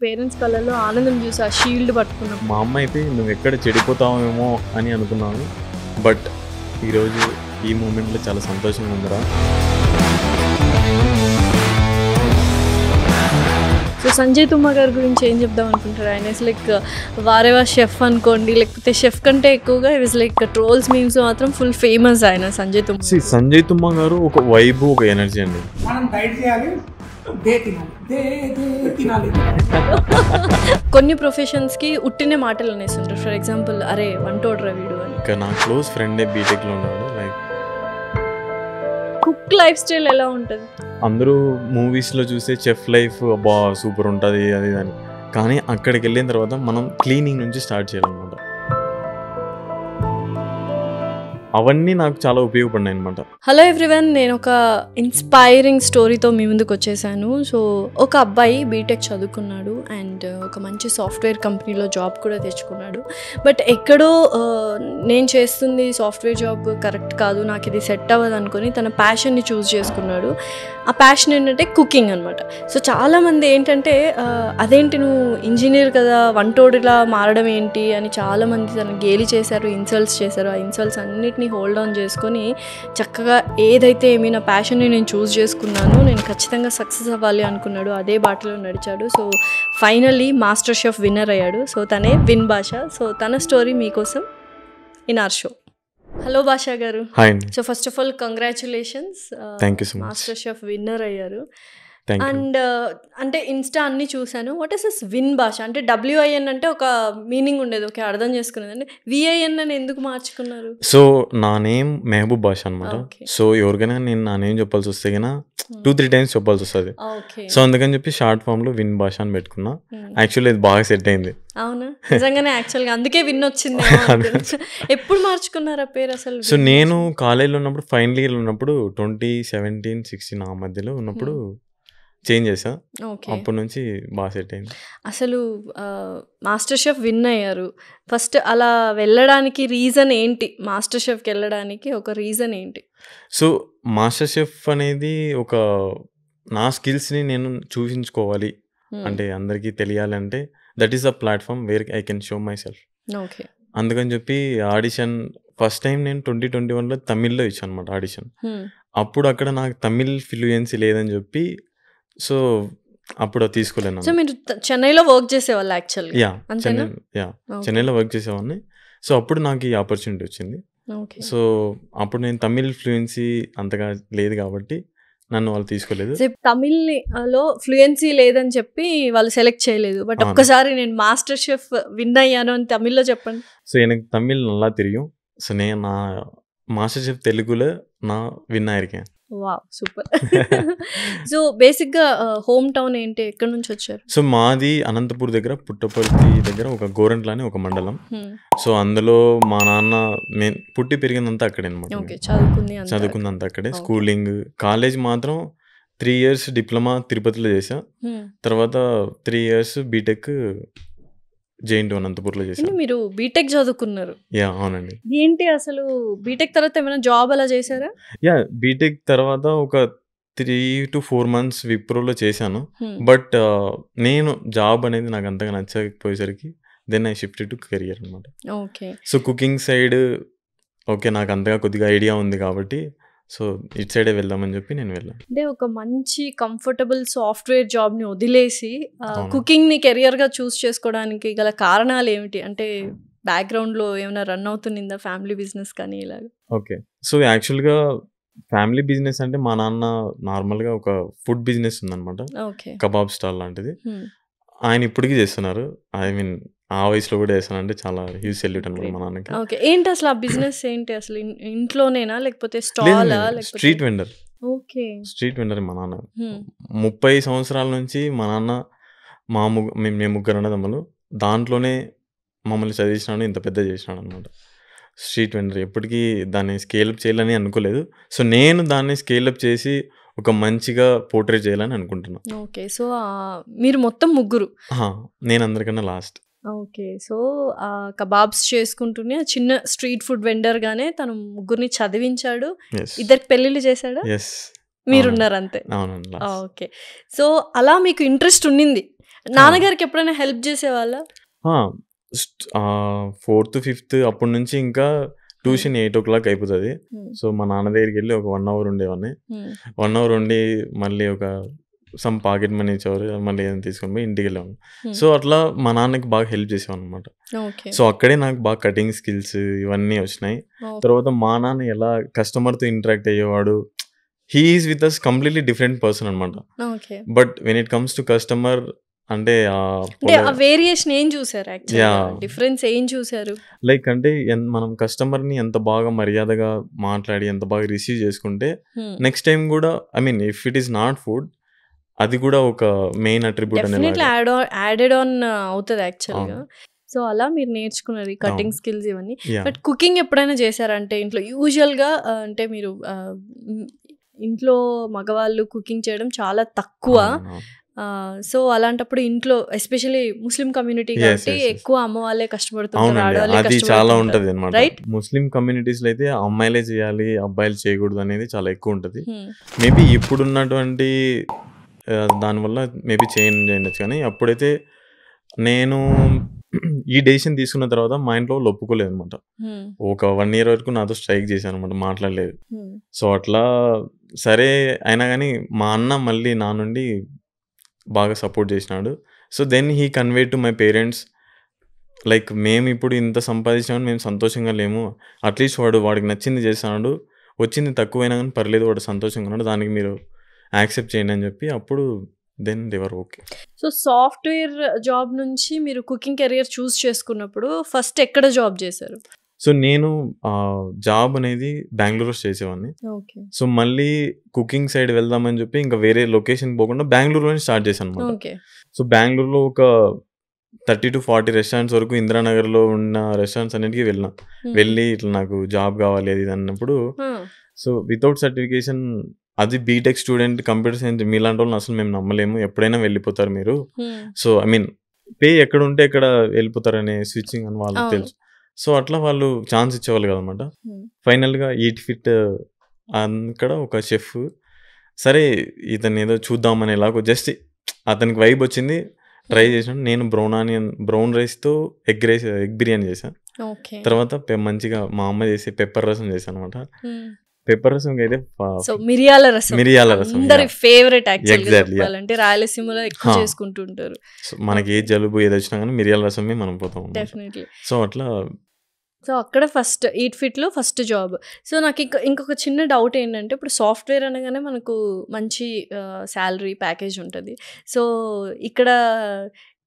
Parents కళ్ళలో ఆనందం చూసి ఆ షీల్డ్ పట్టుకున్నాం. మా అమ్మ అయితే నువ్వు ఎక్కడ చెడిపోతావేమో అని అనుకున్నాను, బట్ ఈరోజు ఈ మూమెంట్లో చాలా సంతోషంగా ఉందిరా. సో సంజయ్ తుమ్మా గారి గురించి ఏం చెప్దాం అనుకుంటారు? ఆయన లైక్ వారేవా షెఫ్ అనుకోండి, లేకపోతే షెఫ్ కంటే ఎక్కువగా it was like trolls memes మాత్రం ఫుల్ ఫేమస్ ఆయన సంజయ్ తుమ్మా. సంజయ్ తుమ్మా గారు ఒక వైబ్, ఒక ఎనర్జీ అండి. మనం డైట్ చేయాలి, తినాలి. కొన్ని ప్రొఫెషన్స్కి ఉట్టినే మాటలు అనేస్తుంటారు. ఫర్ ఎగ్జాంపుల్, అరే వంటోడ్రా వీడు అని. ఇంకా నా క్లోజ్ ఫ్రెండే బీటెక్లో ఉన్నాడు. లైక్ కుక్ లైఫ్ స్టైల్ ఎలా ఉంటుంది? అందరూ మూవీస్లో చూసే చెఫ్ లైఫ్ అబ్బా సూపర్ ఉంటుంది అది అని, కానీ అక్కడికి వెళ్ళిన తర్వాత మనం క్లీనింగ్ నుంచి స్టార్ట్ చేయాలన్నమాట. అవన్నీ నాకు చాలా ఉపయోగపడినాయి అనమాట. హలో ఎవ్రీవన్, నేను ఒక ఇన్స్పైరింగ్ స్టోరీతో మీ ముందుకు వచ్చేసాను. సో ఒక అబ్బాయి బీటెక్ చదువుకున్నాడు అండ్ ఒక మంచి సాఫ్ట్వేర్ కంపెనీలో జాబ్ కూడా తెచ్చుకున్నాడు. బట్ ఎక్కడో నేను చేస్తుంది సాఫ్ట్వేర్ జాబ్ కరెక్ట్ కాదు, నాకు ఇది సెట్ అవ్వదు అనుకొని తన ప్యాషన్ని చూస్ చేసుకున్నాడు. ఆ ప్యాషన్ ఏంటంటే కుకింగ్ అనమాట. సో చాలామంది ఏంటంటే అదేంటి నువ్వు ఇంజనీర్ కదా వంటోడిలా మారడం ఏంటి అని చాలామంది తను గేలి చేశారు, ఇన్సల్ట్స్ చేశారు. ఆ ఇన్సల్ట్స్ అన్నిటిని హోల్డ్ ఆన్ చేసుకొని చక్కగా ఏదైతే ఏమీ నా ప్యాషన్ని నేను చూస్ చేసుకున్నాను, నేను ఖచ్చితంగా సక్సెస్ అవ్వాలి అనుకున్నాడు. అదే బాటలో నడిచాడు. So finally master chef winner అయ్యాడు. సో తనే విన్ భాష. సో తన స్టోరీ మీకోసం ఇన్ ఆర్ షో. హలో భాషా గారు. హాయ్ అండి. So first of all congratulations, master chef winner అయ్యారు. అండ్ అంటే ఇన్స్టా అన్నీ చూశాను. వాట్ ఇస్ దిస్ విన్ భాష అంటే? WIN అంటే ఒక మీనింగ్ ఉండేది, ఓకే అర్థం చేసుకునేది. అంటే VIN అని ఎందుకు మార్చుకున్నారు? సో నా నేమ్ మెహబూబ్ భాష అనమాట. సో ఎవరికైనా నేను నా నేమ్ చెప్పాల్సి వస్తే కన్నా 2-3 టైమ్స్ చెప్పాల్సి వస్తుంది. సో అందుకని చెప్పి షార్ట్ ఫామ్ లో విన్ భాష అని పెట్టుకున్నా. యాక్చువల్లీ ఇది బాగా సెట్ అయింది. అవునా? నిజంగానే యాక్చువల్గా అందుకే విన్ వచ్చింది. ఎప్పుడు మార్చుకున్నారా పేరు అసలు? సో నేను కాలేజీలో ఉన్నప్పుడు, ఫైనల్ ఇయర్ ఉన్నప్పుడు 2017-16 ఆ మధ్యలో ఉన్నప్పుడు చేంజ్ చేసా. అప్పటి నుంచి బాగా సెట్ అయింది. అసలు మాస్టర్ షెఫ్ విన్ అయ్యారు. ఫస్ట్ అలా వెళ్ళడానికి రీజన్ ఏంటి? మాస్టర్ షెఫ్కి వెళ్ళడానికి ఒక రీజన్ ఏంటి? సో మాస్టర్ షెఫ్ అనేది ఒక నా స్కిల్స్ని నేను చూపించుకోవాలి అంటే అందరికీ తెలియాలంటే that is a platform where I can show my self. Okay. అందుకని చెప్పి ఆడిషన్ ఫస్ట్ టైం నేను 2021లో తమిళ్లో ఇచ్చాను అనమాట ఆడిషన్. అప్పుడు అక్కడ నాకు తమిళ్ ఫ్లూయెన్సీ లేదని చెప్పి సో అప్పుడు తీసుకోలేను. సో మీరు చెన్నైలో వర్క్ చేసేవాళ్ళు యాక్చువల్గా? చెన్నైలో వర్క్ చేసేవాడిని. సో అప్పుడు నాకు ఈ ఆపర్చునిటీ వచ్చింది. సో అప్పుడు నేను తమిళ్ ఫ్లూయెన్సీ అంతగా లేదు కాబట్టి నన్ను వాళ్ళు తీసుకోలేదు. తమిళ్లో ఫ్లూయెన్సీ లేదని చెప్పి వాళ్ళు సెలెక్ట్ చేయలేదు. బట్ ఒక్కసారి నేను మాస్టర్ షెఫ్ విన్ అయ్యాను అని తమిళ్లో చెప్పండి. సో எனக்கு தமிழ் நல்லா தெரியும். సో నేను నా మాస్టర్ షెఫ్ తెలుగులో నా విన్ అయ్యాను. Wow, super. సో బేసిక్గా హోమ్ టౌన్ ఏంటి, ఎక్కడి నుంచి వచ్చారు? సో మాది అనంతపూర్ దగ్గర పుట్టపర్తి దగ్గర ఒక గోరంట్ల అని ఒక మండలం. సో అందులో మా నాన్న పుట్టి పెరిగిందంతా అక్కడే అనమాట. చదువుకుందంతా అక్కడే. స్కూలింగ్, కాలేజ్ మాత్రం 3 years డిప్లొమా తిరుపతిలో చేసా. తర్వాత 3 years బీటెక్ JNTU అనంతపూర్లో చేశాను. మీరు బీటెక్ చదువుకున్నారు? అవునండి. ఏంటి అసలు బీటెక్ తర్వాత ఏమైనా జాబ్ అలా చేశారా? బీటెక్ తర్వాత ఒక 3 to 4 months విప్రోలో చేశాను. బట్ నేను జాబ్ అనేది నాకు అంతగా నచ్చకపోయేసరికి then I shifted to career అనమాట. Okay. So cooking side okay నాకు అంతగా కొద్దిగా ఐడియా ఉంది కాబట్టి సో ఇట్ సైడే వెళ్దామని చెప్పి నేను వెళ్ళాను. అంటే ఒక మంచి కంఫర్టబుల్ సాఫ్ట్వేర్ జాబ్ని వదిలేసి కుకింగ్ని కెరియర్గా చూస్ చేసుకోవడానికి గల కారణాలు ఏమిటి? అంటే బ్యాక్గ్రౌండ్లో ఏమైనా రన్ అవుతుందా ఫ్యామిలీ బిజినెస్ కానీ ఇలాగ? ఓకే. సో యాక్చువల్గా ఫ్యామిలీ బిజినెస్ అంటే మా నాన్న నార్మల్గా ఒక ఫుడ్ బిజినెస్ ఉందన్నమాట, కబాబ్ స్టాల్ లాంటిది. ఆయన ఇప్పటికీ చేస్తున్నారు. ఐ మీన్ ఆ వయసులో కూడా చేస్తానంటే చాలా హ్యూజ్ సెల్యూట్ అనమాట మా నాన్నకి. ఓకే. ఏంటి అసలు ఆ బిజినెస్ ఏంటి అసలు? ఇంట్లోనేనా లేకపోతే stall? Street vendor. Okay. Street vendor మా నాన్న. 30 సంవత్సరాల నుంచి మా నాన్న మేము ముగ్గురు అన్నదమ్ములు దాంట్లోనే మమ్మల్ని చదివించినాడు, ఇంత పెద్ద చేసినాడు అనమాట. స్ట్రీట్ వెండర్ ఎప్పటికీ దాన్ని స్కేలప్ చేయాలని అనుకోలేదు. సో నేను దాన్ని స్కేలప్ చేసి ఒక మంచిగా పోర్ట్రేట్ చేయాలని అనుకుంటున్నాను. ఓకే. సో మీరు మొత్తం ముగ్గురు? నేను అందరికన్నా లాస్ట్. ఓకే. సో కబాబ్స్ చేసుకుంటూనే చిన్న స్ట్రీట్ ఫుడ్ వెండర్గానే తను ముగ్గురిని చదివించాడు. ఇద్దరికి పెళ్ళిళ్ళు చేశాడు, మీరున్నారు అంతే. అవునండి. ఓకే. సో అలా మీకు ఇంట్రెస్ట్ ఉండింది నాన్నగారికి ఎప్పుడైనా హెల్ప్ చేసేవాళ్ళ? 4th, 5th అప్పటి నుంచి ఇంకా ట్యూషన్ 8:00 అయిపోతుంది. సో మా నాన్న దగ్గరికి వెళ్ళి ఒక 1 అవర్ ఉండేవాడిని. 1 అవర్ ఉండి మళ్ళీ ఒక సమ్ పాకెట్ మనీ ఇచ్చేవారు, మళ్ళీ ఏదైనా తీసుకొని పోయి ఇంటికి వెళ్ళాము. సో అట్లా మా నాన్నకి బాగా హెల్ప్ చేసేవాను అనమాట. సో అక్కడే నాకు బాగా కటింగ్ స్కిల్స్ ఇవన్నీ వచ్చినాయి. తర్వాత మా నాన్న ఎలా కస్టమర్తో ఇంటరాక్ట్ అయ్యేవాడు, he is with us completely different person అనమాట. But when it comes to customer అంటే వేరియేషన్ ఏం చూసారు, డిఫరెన్స్ ఏం చూసారు? లైక్ అంటే మనం కస్టమర్ ని ఎంత బాగా మర్యాదగా మాట్లాడి ఎంత బాగా రిసీవ్ చేసుకుంటే నెక్స్ట్ టైం కూడా, I mean if it is not food, అది కూడా ఒక మెయిన్ అట్రిబ్యూట్ అనేది యాడెడ్ ఆన్ అవుతుంది యాక్చువల్గా. సో అలా మీరు నేర్చుకున్నారు కటింగ్ స్కిల్స్ ఇవన్నీ. బట్ కుకింగ్ ఎప్పుడైనా చేశారంటే ఇంట్లో? యూజువల్గా అంటే మీరు ఇంట్లో మగవాళ్ళు కుకింగ్ చేయడం చాలా తక్కువ. సో అలాంటప్పుడు ఇంట్లో ఎస్పెషల్లీ ముస్లిం కమ్యూనిటీ కాబట్టి ఎక్కువ అమ్మ వాళ్ళే కష్టపడుతుంటారు, అది చాలా ఉంటది అనమాట. ముస్లిం కమ్యూనిటీస్ లో అయితే అమ్మాయిలే చేయాలి, అబ్బాయిలు చేయకూడదు అనేది చాలా ఎక్కువ ఉంటది. మేబీ ఇప్పుడున్నటువంటి దానివల్ల మేబీ చేయొచ్చు, కానీ అప్పుడైతే నేను ఈ డెసిషన్ తీసుకున్న తర్వాత మా ఇంట్లో ఒప్పుకోలేదు అనమాట. ఒక 1 year వరకు నాతో స్ట్రైక్ చేశాను అనమాట, మాట్లాడలేదు. సో అట్లా సరే అయినా కానీ మా అన్న మళ్ళీ నా నుండి బాగా సపోర్ట్ చేసినాడు. So then he convey to my parents, like మేము ఇప్పుడు ఇంత సంపాదించామని మేము సంతోషంగా లేము, అట్లీస్ట్ వాడికి నచ్చింది చేస్తున్నాడు, వచ్చింది తక్కువైనా కానీ పర్లేదు, వాడు సంతోషంగా ఉన్నాడు, దానికి మీరు యాక్సెప్ట్ చేయండి అని చెప్పి అప్పుడు then they were okay. So software job నుంచి మీరు కుకింగ్ కెరియర్ చూస్ చేసుకున్నప్పుడు ఫస్ట్ ఎక్కడ జాబ్ చేశారు? సో నేను జాబ్ అనేది బెంగళూరులో చేసేవాడిని. సో మళ్ళీ కుకింగ్ సైడ్ వెళ్దామని చెప్పి ఇంకా వేరే లొకేషన్ పోకుండా బెంగళూరులోనే స్టార్ట్ చేశాను అనమాట. సో బెంగళూరులో ఒక 30 to 40 రెస్టారెంట్స్ వరకు ఇందిరానగర్లో ఉన్న రెస్టారెంట్స్ అన్నిటికీ వెళ్ళి ఇట్లా నాకు జాబ్ కావాలి అది అన్నప్పుడు, సో వితౌట్ సర్టిఫికేషన్, అది బీటెక్ స్టూడెంట్, కంప్యూటర్ సైన్స్, మీలాంటి వాళ్ళని అసలు మేము నమ్మలేము, ఎప్పుడైనా వెళ్ళిపోతారు మీరు, సో ఐ మీన్ పే ఎక్కడ ఉంటే ఎక్కడ వెళ్ళిపోతారనే స్విచ్చింగ్ అని వాళ్ళకి తెలుసు. సో అట్లా వాళ్ళు ఛాన్స్ ఇచ్చేవాళ్ళు కదనమాట. ఫైనల్గా ఈట్ ఫిట్ అక్కడ ఒక షెఫ్, సరే ఇతను ఏదో చూద్దామని ఎలాగో జస్ట్ అతనికి వైబ్ వచ్చింది, ట్రై చేసాను. నేను బ్రౌన్ రైస్తో ఎగ్ బిర్యానీ చేశాను. తర్వాత మంచిగా మా అమ్మ చేసి పెప్పర్ రసం చేశాను అనమాట. పెప్పర్ రసం అయితే మిరియాల రసం ఫేవరెట్ ఎగ్జాక్ట్లీ, అంటే రాయలసీమలో ఎక్కువ చేసుకుంటుంటారు. మనకి ఏ జలుబు ఏది వచ్చినా కానీ మిరియాల రసమే మనం పోతాం. సో అట్లా, సో అక్కడ ఫస్ట్ ఈట్ ఫిట్లో ఫస్ట్ జాబ్. సో నాకు ఇంకొక చిన్న డౌట్ ఏంటంటే, ఇప్పుడు సాఫ్ట్వేర్ అనగానే మనకు మంచి శాలరీ ప్యాకేజ్ ఉంటుంది. సో ఇక్కడ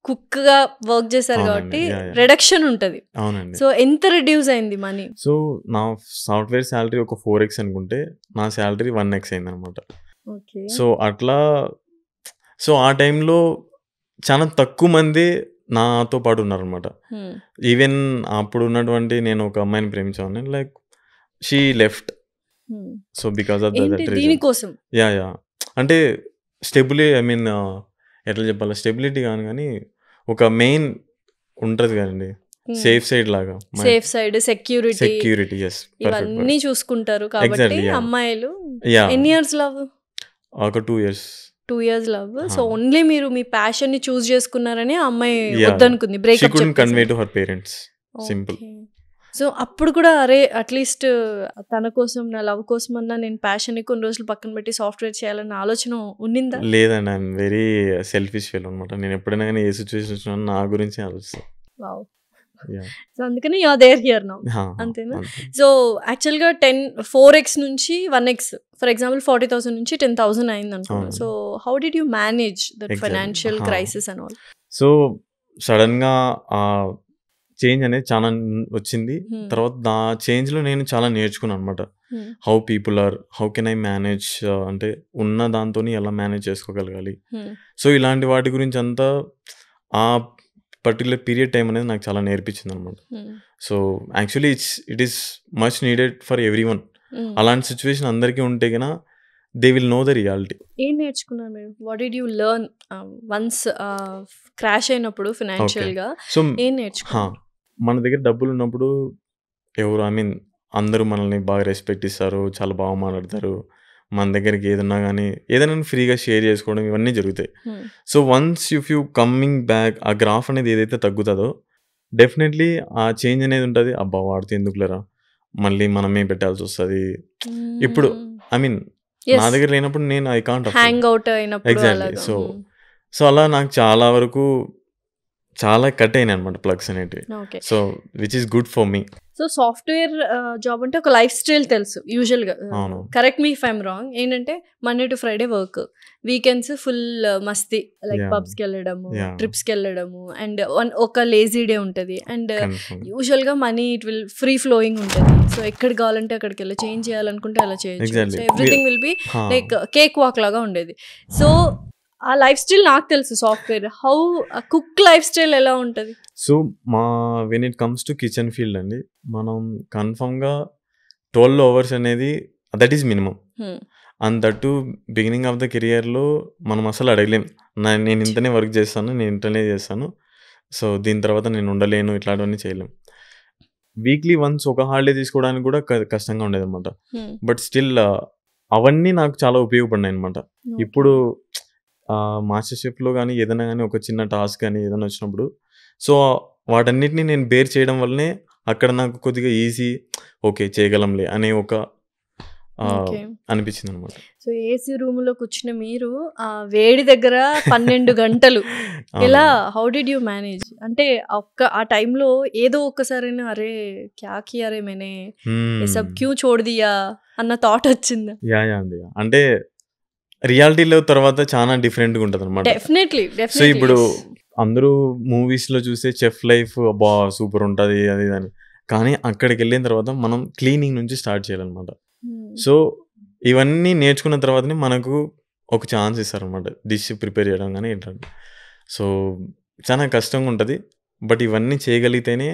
కుక్గా వర్క్ చేశారు కాబట్టి రిడక్షన్ ఉంటుంది. సో ఎంత రిడ్యూస్ అయింది మనీ? సో నా సాఫ్ట్వేర్ శాలరీ ఒక 4x అనుకుంటే నా శాలరీ 1x అయింది అనమాట. సో అట్లా, సో ఆ టైంలో చాలా తక్కువ మంది నాతో పాటు ఉన్నారనమాట. ఈవెన్ అప్పుడు ఉన్నటువంటి నేను ఒక అమ్మాయిని ప్రేమించాను, like she left. So because of దీనికోసం అంటే స్టెబిలిటీ, ఐ మీన్ ఎట్లా చెప్పాలి, స్టెబిలిటీ కాను కానీ ఒక మెయిన్ ఉంటుంది కదండి, సేఫ్ సైడ్ లాగా, సేఫ్ సైడ్ సెక్యూరిటీ ఎస్ ఇవన్నీ చూసుకుంటారు కాబట్టి అమ్మాయిలు. ఎన్ని ఇయర్స్ లవ్? ఒక 2 years. 2 years love. So only మీరు మీ ప్యాషన్ ని చూస్ చేసుకున్నారని అమ్మాయి వద్దనుకుంది, breakup convey to her parents, simple. So అప్పుడు కూడా అరే అట్లీస్ట్ తన కోసం, నా లవ్ కోసం అన్నా నేను ప్యాషన్ కొన్ని రోజులు పక్కన పెట్టి సాఫ్ట్వేర్ చేయాలన్న ఆలోచన ఉండిందా? లేదండి, ఐఎమ్ వెరీ సెల్ఫిష్ ఫీల్ అనమాట. నేను ఎప్పుడైనా కానీ ఏ సిచ్యువేషన్ వచ్చినా నా గురించి ఆలోచిస్తాను. సో అందుకని you are there here now, అంతేనా? సో యాక్చువల్గా 4x నుంచి 1x, ఫర్ ఎగ్జాంపుల్ 40,000 నుంచి 10,000 అయింది అనుకున్నాను. So how did you manage that financial crisis and all? So సడన్గా చేంజ్ అనేది చాలా వచ్చింది. తర్వాత ఆ చేంజ్లో నేను చాలా నేర్చుకున్నాను అనమాట. How people are, how can I manage, అంటే ఉన్న దాంతో ఎలా మేనేజ్ చేసుకోగలగాలి. సో ఇలాంటి వాటి గురించి అంతా ఆ పర్టికులర్ పీరియడ్ టైం అనేది నాకు చాలా నేర్పించింది అనమాట. So actually it is much needed for every one. అలాంటి సిచ్యువేషన్ అందరికీ ఉంటే కన్నా they will know the reality. ఏం నేర్చుకున్నారు మీరు? What did you learn once crash అయినప్పుడు ఫైనాన్షియల్గా? సో ఏం నేర్చుకున్నారు? మన దగ్గర డబ్బులు ఉన్నప్పుడు ఎవరు, ఐ మీన్ అందరూ మనల్ని బాగా రెస్పెక్ట్ ఇస్తారు, చాలా బాగా మాట్లాడతారు, మన దగ్గరికి ఏదన్నా కానీ ఏదైనా ఫ్రీగా షేర్ చేసుకోవడం ఇవన్నీ జరుగుతాయి. So once if you coming back ఆ గ్రాఫ్ అనేది ఏదైతే తగ్గుతుందో డెఫినెట్లీ ఆ చేంజ్ అనేది ఉంటుంది. అబ్బా వాడితే ఎందుకులేరా మళ్ళీ మనమే పెట్టాల్సి వస్తుంది. ఇప్పుడు ఐ మీన్ నా దగ్గర లేనప్పుడు నేను ఐ కాంట్ హ్యాంగ్ అవుట్ అయినప్పుడు ఎగ్జాక్ట్లీ. సో అలా నాకు చాలా వరకు చాలా కట్ అయినాయి అనమాట ప్లగ్స్ అనేటివి. So which is good for me. So software job అంటే ఒక లైఫ్ స్టైల్ తెలుసు యూజువల్గా, correct me if I'm wrong. ఏంటంటే Monday to Friday work, weekends full మస్తీ, లైక్ పబ్స్కి వెళ్ళడము, ట్రిప్స్కి వెళ్ళడము, అండ్ ఒక లేజీ డే ఉంటుంది. అండ్ యూజువల్గా money it will free flowing ఉంటుంది. సో ఎక్కడికి కావాలంటే అక్కడికి వెళ్ళి చేంజ్ చేయాలనుకుంటే అలా చేయొచ్చు. So everything will be like cake walk లాగా ఉండేది. సో ఆ లైఫ్ స్టైల్ నాకు తెలుసు. Software how cook life style ఎలా ఉంటుంది? So when it comes to kitchen field అండి, మనం కన్ఫర్మ్గా 12 hours అనేది that is minimum. And that to beginning of the కెరియర్లో మనం అసలు అడగలేం, నేను ఇంతనే వర్క్ చేస్తాను, నేను ఇంతనే చేస్తాను, సో దీని తర్వాత నేను ఉండలేను, ఇట్లాంటివన్నీ చేయలేం. వీక్లీ వన్స్ ఒక హాలిడే తీసుకోవడానికి కూడా కష్టంగా ఉండేది అనమాట. బట్ స్టిల్ అవన్నీ నాకు చాలా ఉపయోగపడినాయి అనమాట. ఇప్పుడు మాస్టర్ షెఫ్లో కానీ ఏదైనా కానీ ఒక చిన్న టాస్క్ కానీ ఏదైనా వచ్చినప్పుడు సో వాటన్నిటిని నేను బేర్ చేయడం వల్లనే అక్కడ నాకు కొద్దిగా ఈజీ, ఓకే చేయగలంలే అనే ఒక అనిపించింది అనమాట. సో ఏసీ రూమ్లో కూర్చున్న మీరు ఆ వేడి దగ్గర 12 గంటలు ఇలా హౌ డిడ్ యూ మేనేజ్? అంటే ఆ టైంలో ఏదో ఒక్కసారైనా అరే క్యా కియా రే మేనే సబ్ క్యూ చోడ్ దియా అన్న థాట్ వచ్చిందా? యా అండి, అంటే రియాలిటీలో తర్వాత చాలా డిఫరెంట్గా ఉంటుంది అనమాట. డెఫినెట్లీ. సో ఇప్పుడు అందరూ మూవీస్లో చూసే చెఫ్ లైఫ్ అబ్బా సూపర్ ఉంటుంది అది అని, కానీ అక్కడికి వెళ్ళిన తర్వాత మనం క్లీనింగ్ నుంచి స్టార్ట్ చేయాలన్నమాట. సో ఇవన్నీ నేర్చుకున్న తర్వాతనే మనకు ఒక ఛాన్స్ ఇస్తారనమాట డిష్ ప్రిపేర్ చేయడం కానీ ఏంటంటే. సో చాలా కష్టంగా ఉంటుంది, బట్ ఇవన్నీ చేయగలిగితేనే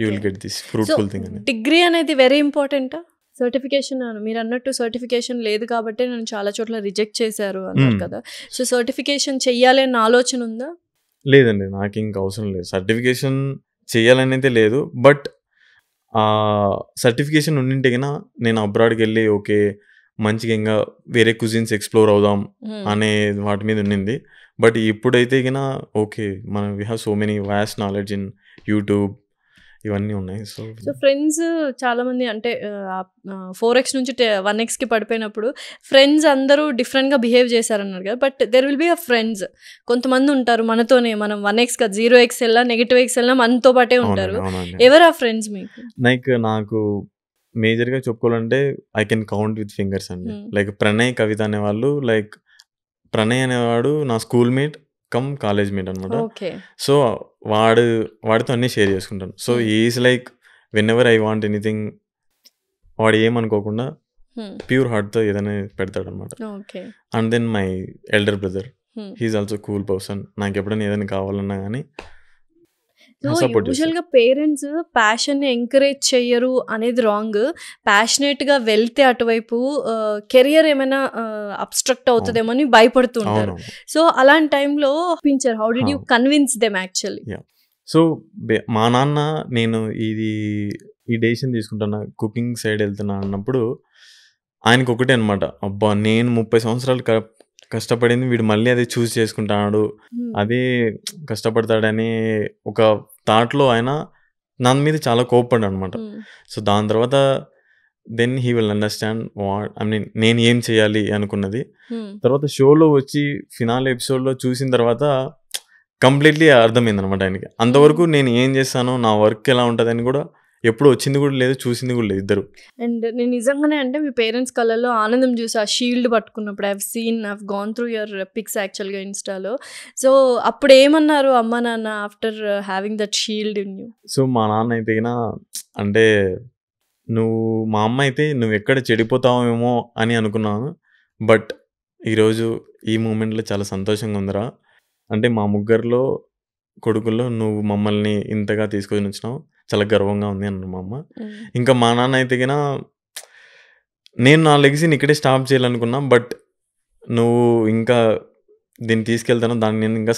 you will get this fruitful thing అని. డిగ్రీ అనేది వెరీ ఇంపార్టెంట్. సర్టిఫికేషన్ మీరు అన్నట్టు సర్టిఫికేషన్ లేదు కాబట్టి నన్ను చాలా చోట్ల రిజెక్ట్ చేశారు అన్నారు కదా. సో సర్టిఫికేషన్ చెయ్యాలి అన్న ఆలోచన ఉందా? లేదండి, నాకు ఇంకా అవసరం లేదు, సర్టిఫికేషన్ చేయాలనేది లేదు. బట్ సర్టిఫికేషన్ ఉండింటే కన్నా నేను అబ్రాడ్కి వెళ్ళి ఓకే మంచిగా ఇంకా వేరే కుజిన్స్ ఎక్స్ప్లోర్ అవుదాం అనే వాటి మీద ఉండింది. బట్ ఇప్పుడైతే కన్నా ఓకే మనం we have so many vast knowledge in YouTube ఇవన్నీ ఉన్నాయి. సో ఫ్రెండ్స్ చాలామంది అంటే 4x నుంచి 1xకి పడిపోయినప్పుడు ఫ్రెండ్స్ అందరూ డిఫరెంట్గా బిహేవ్ చేశారన్నారు కదా. But there will be a friends కొంతమంది ఉంటారు మనతోనే, మనం 1x కదా 0x వెళ్ళా -x వెళ్ళినా మనతో పాటే ఉంటారు. ఎవరు ఆ ఫ్రెండ్స్ మీకు? లైక్ నాకు మేజర్గా చెప్పుకోవాలంటే I can count with fingers అండి. లైక్ ప్రణయ్, కవిత అనేవాళ్ళు. లైక్ ప్రణయ్ అనేవాడు నా school mate come college mate అనమాట. సో వాడితో అన్నీ షేర్ చేసుకుంటాను. So is like whenever I want anything వాడు ఏమనుకోకుండా ప్యూర్ హార్ట్తో ఏదైనా పెడతాడు అనమాట. And then my elder brother, he is also cool person. నాకు ఎప్పుడైనా ఏదైనా కావాలన్నా కానీ యూజువల్గా పేరెంట్స్ ప్యాషన్ ఎంకరేజ్ చెయ్యరు అనేది రాంగ్. ప్యాషనేట్గా వెళ్తే అటువైపు కెరియర్ ఏమైనా అబ్స్ట్రక్ట్ అవుతుందేమో అని భయపడుతూ ఉంటారు. సో అలాంటి టైంలో pinscher how did you convince them actually? So మా నాన్న నేను ఈ డెసిషన్ తీసుకుంటున్నా, కుకింగ్ సైడ్ వెళ్తున్నా అన్నప్పుడు ఆయనకు ఒకటే అనమాట, అబ్బా నేను 30 సంవత్సరాలు కష్టపడింది వీడు మళ్ళీ అదే చూస్ చేసుకుంటాడు, అదే కష్టపడతాడని ఒక థాట్లో ఆయన నా మీద చాలా కోప్పడ్డాడు అనమాట. సో దాని తర్వాత then he will understand what I mean నేను ఏం చేయాలి అనుకున్నది. తర్వాత షోలో వచ్చి ఫినాల్ ఎపిసోడ్లో చూసిన తర్వాత కంప్లీట్లీ అర్థమైంది అనమాట ఆయనకి. అంతవరకు నేను ఏం చేస్తానో నా వర్క్ ఎలా ఉంటుంది అని కూడా ఎప్పుడు వచ్చింది కూడా లేదు, చూసింది కూడా లేదు ఇద్దరు. అండ్ నేను నిజంగానే అంటే మీ పేరెంట్స్ కళ్ళల్లో ఆనందం చూసి ఆ షీల్డ్ పట్టుకున్నప్పుడు I've gone through your pics యాక్చువల్గా ఇన్స్టాలో. సో అప్పుడు ఏమన్నారు అమ్మ నాన్న after having that shield in you? So మా నాన్న అయితే అంటే మా అమ్మ అయితే నువ్వు ఎక్కడ చెడిపోతావేమో అని అనుకున్నాను, బట్ ఈరోజు ఈ మూమెంట్లో చాలా సంతోషంగా ఉందిరా. అంటే మా ముగ్గురులో కొడుకుల్లో నువ్వు మమ్మల్ని ఇంతగా తీసుకొని వచ్చినావు, చాలా గర్వంగా ఉంది అన్న మా అమ్మ. ఇంకా మా నాన్న అయితే నేను నా లెగసీని ఇక్కడే స్టాప్ చేయాలనుకున్నా, బట్ నువ్వు ఇంకా దీన్ని తీసుకెళ్తాను, దాన్ని నేను ఇంకా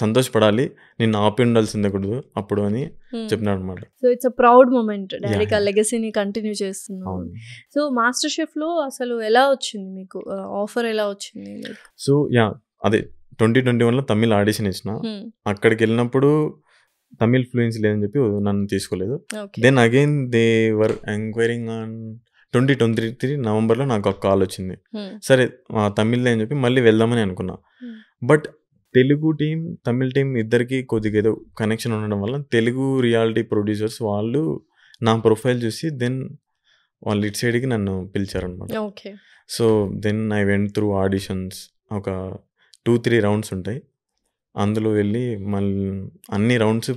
సంతోషపడాలి, నిన్ను ఆపి ఉండాల్సిందే కూడదు అప్పుడు అని చెప్పినాడు అనమాట. So it's a proud moment, డాడీకి ఆ లెగసీని కంటిన్యూ చేస్తున్నాను. సో మాస్టర్ షెఫ్లో అసలు ఎలా వచ్చింది మీకు ఆఫర్, ఎలా వచ్చింది? సో అదే 2021లో తమిళ్ ఆడిషన్ ఇచ్చిన. అక్కడికి వెళ్ళినప్పుడు తమిళ్ ఫ్లూయెన్సీ లేదని చెప్పి నన్ను తీసుకోలేదు. Then again they were enquiring on 2023 నవంబర్లో నాకు ఒక కాల్ వచ్చింది. సరే తమిళ్లో అని చెప్పి మళ్ళీ వెళ్దామని అనుకున్నా. But Telugu team Tamil team ఇద్దరికి కొద్దిగా ఏదో కనెక్షన్ ఉండడం వల్ల తెలుగు రియాలిటీ ప్రొడ్యూసర్స్ వాళ్ళు నా ప్రొఫైల్ చూసి దెన్ వాళ్ళు ఇటు సైడ్కి నన్ను పిలిచారనమాట. So then I went through auditions. ఒక 2-3 రౌండ్స్ ఉంటాయి, అందులో వెళ్ళి మళ్ళీ అన్ని రౌండ్స్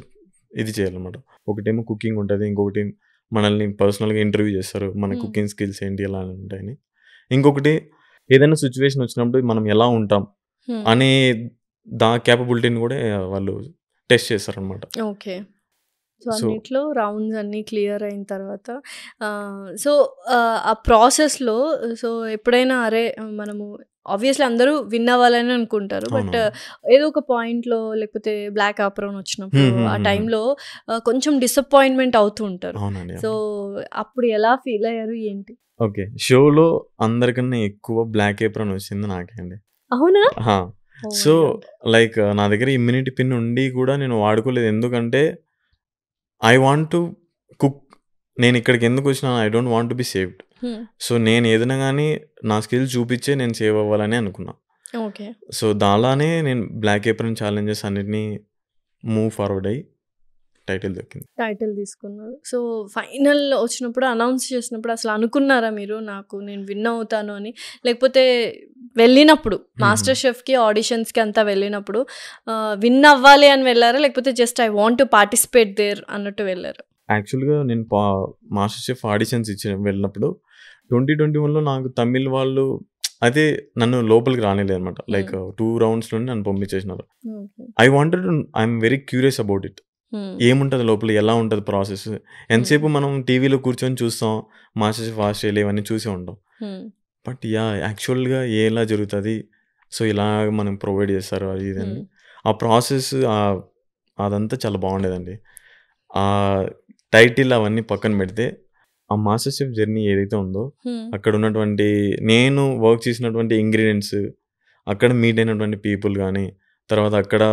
ఇది చేయాలన్నమాట. ఒకటేమో కుకింగ్ ఉంటుంది, ఇంకొకటి మనల్ని పర్సనల్గా ఇంటర్వ్యూ చేస్తారు, మన కుకింగ్ స్కిల్స్ ఏంటి ఎలా ఉంటాయని. ఇంకొకటి ఏదైనా సిచ్యువేషన్ వచ్చినప్పుడు మనం ఎలా ఉంటాం అనే క్యాపబిలిటీని కూడా వాళ్ళు టెస్ట్ చేస్తారనమాట. ఓకే. సో అన్నిట్లో రౌండ్స్ అన్నీ క్లియర్ అయిన తర్వాత సో ఆ ప్రాసెస్లో సో ఎప్పుడైనా అరే మనము ఆబ్వియస్లీ అందరూ విన్ అవ్వాలని అనుకుంటారు, బట్ ఏదో ఒక పాయింట్లో లేకపోతే బ్లాక్ ఆప్రాన్ వచ్చినప్పుడు ఆ టైంలో కొంచెం డిసప్పాయింట్మెంట్ అవుతూ ఉంటారు. సో అప్పుడు ఎలా ఫీల్ అయ్యారు ఏంటి? ఓకే, షోలో అందరికన్నా ఎక్కువ బ్లాక్ ఏప్రాన్ వచ్చింది నాకే అండి. అవునా? సో లైక్ నా దగ్గర ఇమ్యూనిటీ పిన్ ఉండి కూడా నేను వాడుకోలేదు. ఎందుకంటే ఐ వాంట్ టు కుక్. నేను ఇక్కడికి ఎందుకు వచ్చినా, I don't want to be saved. So నేను ఏదైనా కానీ నా స్కిల్ చూపించే నేను సేవ్ అవ్వాలని అనుకున్నా. సో దాలానే నేను బ్లాక్ ఏప్రాన్ ఛాలెంజెస్ అన్నిటినీ మూవ్ ఫార్వర్డ్ అయ్యి టైటిల్ తీసుకున్నారు. సో ఫైనల్ వచ్చినప్పుడు అనౌన్స్ చేసినప్పుడు అసలు అనుకున్నారా మీరు నేను విన్ అవుతాను అని? లేకపోతే వెళ్ళినప్పుడు మాస్టర్ షెఫ్కి ఆడిషన్స్కి అంతా వెళ్ళినప్పుడు విన్ అవ్వాలి అని వెళ్ళారా, లేకపోతే just I want to participate there అన్నట్టు వెళ్ళారు? యాక్చువల్గా నేను మాస్టర్ షెఫ్ ఆడిషన్స్ వెళ్ళినప్పుడు 2021లో నాకు తమిళ్ వాళ్ళు అదే నన్ను లోపలికి రానిలేదు అనమాట. లైక్ 2 రౌండ్స్లోనే నన్ను పంపించేసినారు. I'm very curious about it. ఏముంటుంది లోపల, ఎలా ఉంటుంది ప్రాసెస్. ఎంతసేపు మనం టీవీలో కూర్చొని చూస్తాం, మాస్టర్ షెఫ్ ఆస్ట్రేలియా ఇవన్నీ చూసే ఉంటాం. బట్ యాక్చువల్గా ఎలా జరుగుతుంది, సో ఇలా మనం ప్రొవైడ్ చేస్తారు అది ఇదని. ఆ ప్రాసెస్ అదంతా చాలా బాగుండేదండి. ఆ టైటిల్ అవన్నీ పక్కన పెడితే ఆ మాస్టర్ షెఫ్ జర్నీ ఏదైతే ఉందో, అక్కడ ఉన్నటువంటి నేను వర్క్ చేసినటువంటి ఇంగ్రీడియంట్స్, అక్కడ మీట్ అయినటువంటి పీపుల్ కానీ, తర్వాత అక్కడ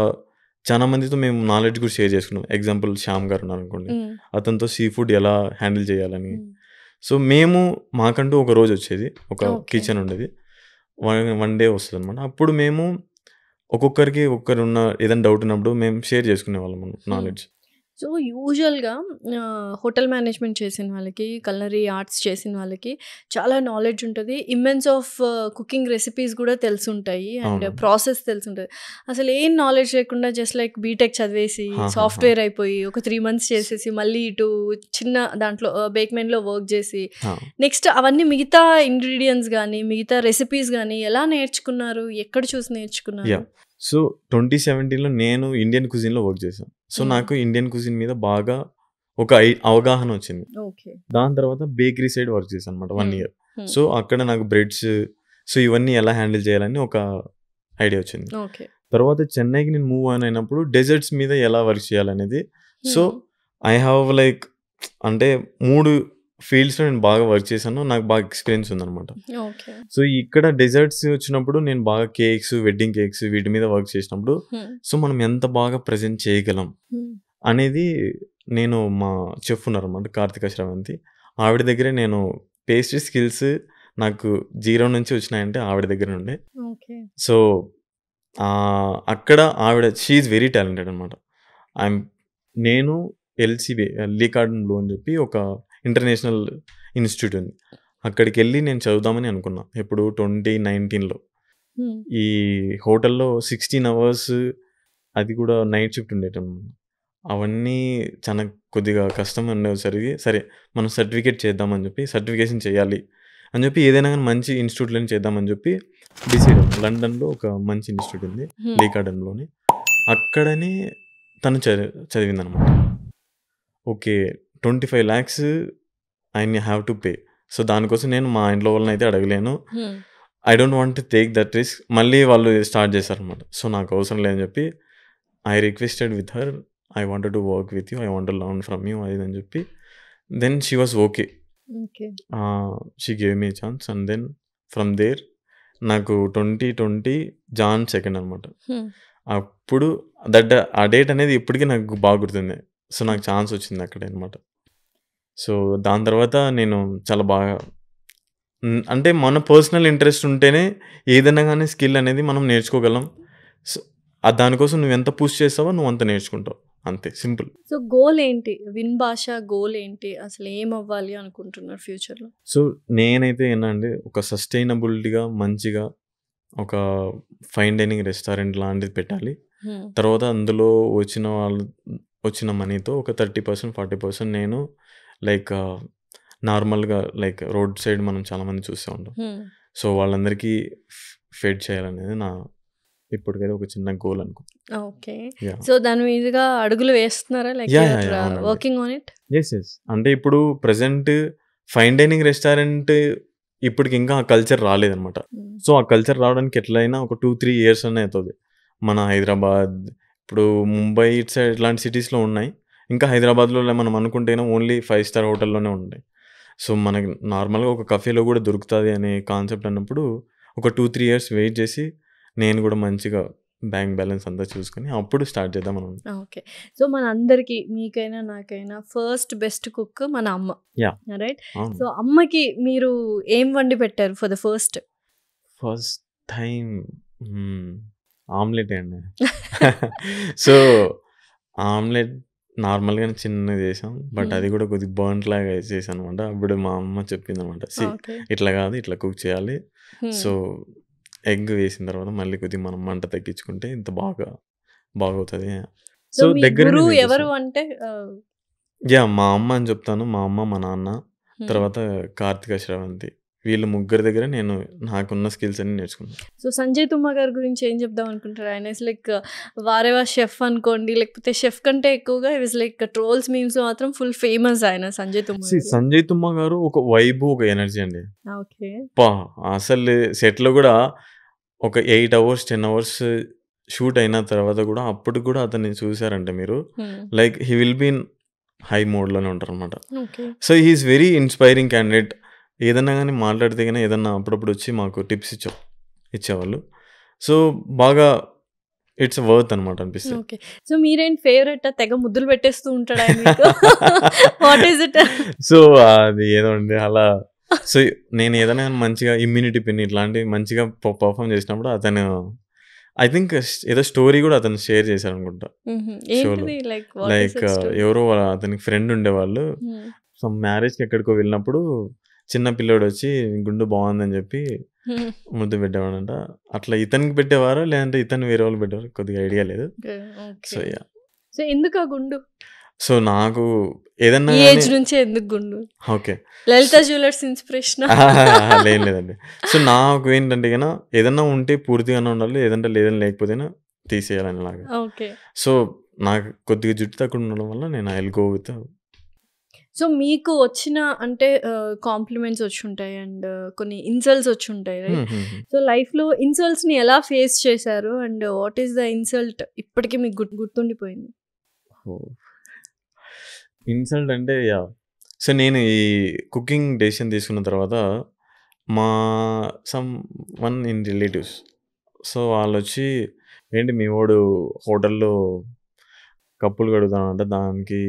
చాలా మందితో మేము నాలెడ్జ్ కూడా షేర్ చేసుకున్నాం. ఎగ్జాంపుల్ శ్యామ్ గారు ఉన్నారు అనుకోండి, అతనితో సీ ఫుడ్ ఎలా హ్యాండిల్ చేయాలని. సో మాకంటూ ఒక రోజు వచ్చేది, ఒక కిచెన్ ఉండేది, 1 డే వస్తుంది అనమాట. అప్పుడు మేము ఒక్కొక్కరికి ఒక్కరున్న ఏదైనా డౌట్ ఉన్నప్పుడు మేము షేర్ చేసుకునే వాళ్ళం నాలెడ్జ్. సో యూజువల్గా హోటల్ మేనేజ్మెంట్ చేసిన వాళ్ళకి, కల్నరీ ఆర్ట్స్ చేసిన వాళ్ళకి చాలా నాలెడ్జ్ ఉంటుంది, ఇమ్మెన్స్ ఆఫ్ కుకింగ్ రెసిపీస్ కూడా తెలుసుంటాయి అండ్ ప్రాసెస్ తెలుసుంటుంది. అసలు ఏం నాలెడ్జ్ లేకుండా జస్ట్ లైక్ బీటెక్ చదివేసి సాఫ్ట్వేర్ అయిపోయి ఒక 3 months చేసేసి మళ్ళీ ఇటు చిన్న దాంట్లో బేక్మెన్లో వర్క్ చేసి నెక్స్ట్ అవన్నీ మిగతా ఇంగ్రీడియంట్స్ కానీ మిగతా రెసిపీస్ కానీ ఎలా నేర్చుకున్నారు, ఎక్కడ చూసి నేర్చుకున్నారు? సో 2017లో నేను ఇండియన్ కుజిన్లో వర్క్ చేశాను. సో నాకు ఇండియన్ కుజిన్ మీద బాగా ఒక అవగాహన వచ్చింది. దాని తర్వాత బేకరీ సైడ్ వర్క్ చేశాను అనమాట 1 year. సో అక్కడ నాకు బ్రెడ్స్, సో ఇవన్నీ ఎలా హ్యాండిల్ చేయాలని ఒక ఐడియా వచ్చింది. తర్వాత చెన్నైకి నేను మూవ్ ఆన్ అయినప్పుడు డెజర్ట్స్ మీద ఎలా వర్క్ చేయాలనేది. సో ఐ హ్యావ్ లైక్ అంటే 3 ఫీల్డ్స్లో నేను బాగా వర్క్ చేశాను, నాకు బాగా ఎక్స్పీరియన్స్ ఉందన్నమాట. సో ఇక్కడ డెజర్ట్స్ వచ్చినప్పుడు నేను బాగా కేక్స్, వెడ్డింగ్ కేక్స్ వీటి మీద వర్క్ చేసినప్పుడు సో మనం ఎంత బాగా ప్రజెంట్ చేయగలం అనేది నేను మా చెఫ్ ఉన్నారు అన్నమాట, కార్తిక శ్రవంతి, ఆవిడ దగ్గరే నేను పేస్ట్రీ స్కిల్స్ నాకు 0 నుంచి వచ్చినాయంటే ఆవిడ దగ్గర ఉండే. సో అక్కడ ఆవిడ షీ ఈజ్ వెరీ టాలెంటెడ్ అనమాట. నేను LCB లీ కార్డన్ బ్లూ అని చెప్పి ఒక ఇంటర్నేషనల్ ఇన్స్టిట్యూట్ ఉంది, అక్కడికి వెళ్ళి నేను చదువుదామని అనుకున్నా. ఎప్పుడు 2019లో ఈ హోటల్లో 16 hours, అది కూడా నైట్ షిఫ్ట్ ఉండేటన్నమాట. అవన్నీ చాలా కొద్దిగా కష్టం ఉండేసరికి సరే మనం సర్టిఫికేట్ చేద్దామని చెప్పి, సర్టిఫికేషన్ చేయాలి అని చెప్పి ఏదైనా కానీ మంచి ఇన్స్టిట్యూట్లోనే చేద్దామని చెప్పి డిసైడ్ అయ్యాను. లండన్లో ఒక మంచి ఇన్స్టిట్యూట్ ఉంది లీ కార్డన్లోని, అక్కడనే తను చదివిందనమాట. Okay 25 lakhs I have to pay. So దానికోసం నేను మా ఇంట్లో వాళ్ళని అయితే అడగలేను. I don't want to take that risk. మళ్ళీ వాళ్ళు స్టార్ట్ చేశారనమాట. సో నాకు అవసరం లేదని చెప్పి I requested with her, I wanted to work with you, I want to learn from you అది అని చెప్పి. Then she was okay, she gave me chance. And then from there నాకు 2020 జాన్ 2 అనమాట. అప్పుడు ఆ డేట్ అనేది ఇప్పటికీ నాకు బాగా గుర్తుంది. సో నాకు ఛాన్స్ వచ్చింది అక్కడే అనమాట. సో దాని తర్వాత నేను చాలా బాగా అంటే మన పర్సనల్ ఇంట్రెస్ట్ ఉంటేనే ఏదైనా కానీ స్కిల్ అనేది మనం నేర్చుకోగలం. సో దానికోసం నువ్వు ఎంత పుష్ చేస్తావో నువ్వు అంత నేర్చుకుంటావు, అంతే సింపుల్. సో గోల్ ఏంటి, విన్ భాష గోల్ ఏంటి, అసలు ఏం అవ్వాలి అనుకుంటున్నారు ఫ్యూచర్లో? సో నేనైతే ఏంటంటే ఒక సస్టైనబిలిటీగా మంచిగా ఒక ఫైన్ డైనింగ్ రెస్టారెంట్ లాంటిది పెట్టాలి. తర్వాత అందులో వచ్చిన మనీతో ఒక 30% 40% నేను లైక్ నార్మల్గా లైక్ రోడ్ సైడ్ మనం చాలామంది చూస్తూ ఉంటాం. సో వాళ్ళందరికీ ఫెడ్ చేయాలనేది నా ఇప్పటికైతే ఒక చిన్న గోల్ అనుకో. ఓకే, సో దాని మీదుగా అడుగులు వేస్తున్నారా, like working on it? Yes. అంటే ఇప్పుడు ప్రెసెంట్ ఫైన్ డైనింగ్ రెస్టారెంట్ ఇప్పటికి ఇంకా ఆ కల్చర్ రాలేదనమాట. సో ఆ కల్చర్ రావడానికి ఎట్లయినా ఒక 2-3 years అనే అవుతుంది. మన హైదరాబాద్, ఇప్పుడు ముంబై ఇట్ సైడ్ ఇట్లాంటి సిటీస్లో ఉన్నాయి. ఇంకా హైదరాబాద్లో మనం అనుకుంటేనే ఓన్లీ 5-star హోటల్లోనే ఉంటాయి. సో మనకి నార్మల్గా ఒక కఫేలో కూడా దొరుకుతుంది అనే కాన్సెప్ట్ అన్నప్పుడు ఒక 2-3 years వెయిట్ చేసి నేను కూడా మంచిగా బ్యాంక్ బ్యాలెన్స్ అంతా చూసుకొని అప్పుడు స్టార్ట్ చేద్దాం మనం. ఓకే, సో మన అందరికి, మీకైనా నాకైనా ఫస్ట్ బెస్ట్ కుక్ మన అమ్మ, రైట్? సో అమ్మకి మీరు ఏం వండి పెట్టారు for the first time? Omelette అండి. సో ఆమ్లెట్ నార్మల్గానే చిన్నగా చేసాం, బట్ అది కూడా కొద్దిగా బర్న్ లాగా చేసాను అనమాట. అప్పుడు మా అమ్మ చెప్పింది అనమాట, ఇట్లా కాదు ఇట్లా కుక్ చేయాలి. సో ఎగ్ వేసిన తర్వాత మళ్ళీ కొద్దిగా మనం మంట తగ్గించుకుంటే ఇంత బాగవుతుంది. సో దగ్గర ఎవరు అంటే మా అమ్మ అని చెప్తాను. మా అమ్మ, మా నాన్న, తర్వాత కార్తిక, శ్రవంతి, వీళ్ళు ముగ్గురు దగ్గర నేను నాకున్న స్కిల్స్ అన్ని నేర్చుకున్నాను. సో సంజయ్ తుమ్మా గారి గురించి ఏం చెప్దాం అనుకుంటారు? ఆయన లైక్ వారేవా షెఫ్ అనుకోండి, లేకపోతే షెఫ్ కంటే ఎక్కువగా ఇస్ లైక్ ట్రోల్స్ మీమ్స్ మాత్రం ఫుల్ ఫేమస్ ఆయన సంజయ్ తుమ్మా. సంజయ్ తుమ్మా గారు ఒక వైబ్, ఒక ఎనర్జీ అండి. ఓకే, అసలు సెట్లో కూడా ఒక 8 hours 10 hours షూట్ అయిన తర్వాత కూడా అప్పుడు కూడా అతన్ని చూసారంటే మీరు like he will be in high మోడ్లోనే ఉంటారు అనమాట. So he's very inspiring candidate. ఏదన్నా కానీ మాట్లాడితే కానీ ఏదన్నా అప్పుడప్పుడు వచ్చి మాకు టిప్స్ ఇచ్చేవాళ్ళు. సో బాగా ఇట్స్ వర్త్ అనమాట అనిపిస్తుంది. ఓకే, సో మీరేం ఫేవరెట్? తెగ ముద్దులు పెట్టేస్తూ ఉంటాడా? What is it? సో అది ఏదో అండి అలా. సో నేను ఏదైనా మంచిగా ఇమ్యూనిటీ పిన్ ఇట్లాంటివి మంచిగా పర్ఫామ్ చేసినప్పుడు అతను ఐ థింక్ ఏదో స్టోరీ కూడా అతను షేర్ చేశారు అనుకుంటా షోలో. లైక్ ఎవరో అతనికి ఫ్రెండ్ ఉండేవాళ్ళు, సో మ్యారేజ్కి ఎక్కడికో వెళ్ళినప్పుడు చిన్న పిల్లోడు వచ్చి గుండు బాగుందని చెప్పి ముద్దు పెట్టేవాడంట. అట్లా ఇతనికి పెట్టేవారు లేదంటే ఇతను వేరే వాళ్ళు పెట్టేవారు, కొద్దిగా ఐడియా లేదు. సో ఎందుకు ఆ గుండు? సో నాకు ఏదన్నా ఏజ్ నుంచి ఎందుకు గుండు? ఓకే, లలిత జ్యువెలర్స్ ఇన్స్పిరేషన్ లేదండి. సో నాకు ఏంటంటే కన్నా ఏదన్నా ఉంటే పూర్తిగానే ఉండాలి, ఏదంటే లేదని లేకపోతేనా తీసేయాలని లాగా. ఓకే, సో నాకు కొద్దిగా జుట్టు తక్కువ ఉండడం వల్ల నేను I will go with. So మీకు వచ్చిన అంటే కాంప్లిమెంట్స్ వచ్చి ఉంటాయి అండ్ కొన్ని ఇన్సల్ట్స్ వచ్చి ఉంటాయి, రైట్? సో లైఫ్లో ఇన్సల్ట్స్ని ఎలా ఫేస్ చేశారు and what is the insult ఇప్పటికీ మీకు గుర్తుండిపోయింది? ఇన్సల్ట్ అంటే సో నేను ఈ కుకింగ్ డెసిషన్ తీసుకున్న తర్వాత మా వన్ ఇన్ రిలేటివ్స్, సో వాళ్ళు వచ్చి ఏంటి మీ వాడు హోటల్లో కప్పులు కడుగుతానంట, దానికి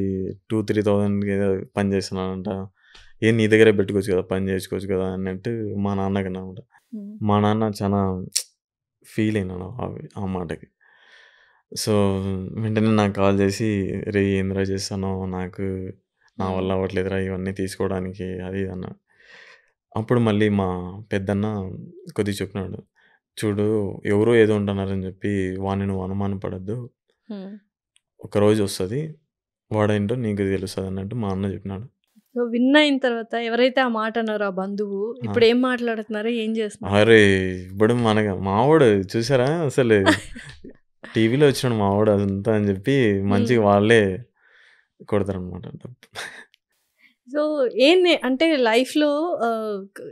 2-3,000 ఏదో పని చేస్తున్నానంట, ఏం నీ దగ్గరే పెట్టుకోవచ్చు కదా, పని చేసుకోవచ్చు కదా అన్నట్టు మా నాన్నకి అన్నమాట. మా నాన్న చాలా ఫీల్ అయినాడు ఆ మాటకి. సో వెంటనే నాకు కాల్ చేసి, రే ఏంద్రా చేస్తానో, నాకు నా వల్ల అవ్వట్లేదురా ఇవన్నీ తీసుకోవడానికి అది ఇది అన్నాడు. అప్పుడు మళ్ళీ మా పెద్దన్న కొద్దిగా చెప్పినాడు, చూడు ఎవరో ఏదో ఉంటున్నారని చెప్పి వాడిని నువ్వు అనుమానం పడద్దు, ఒకరోజు వస్తుంది వాడేంటో నీకు తెలుస్తుంది అన్నట్టు మా అన్న చెప్పినాడు. సో విన్ అయిన తర్వాత ఎవరైతే ఆ మాట అన్నారో ఆ బంధువు ఇప్పుడు ఏం మాట్లాడుతున్నారో, ఏం చేస్తున్నారు? అరే ఇప్పుడు మావాడు చూసారా అసలు టీవీలో వచ్చినాడు మావాడు అదంతా అని చెప్పి మంచిగా వాళ్ళే కొడతారు అనమాట. సో ఏంది అంటే లైఫ్‌లో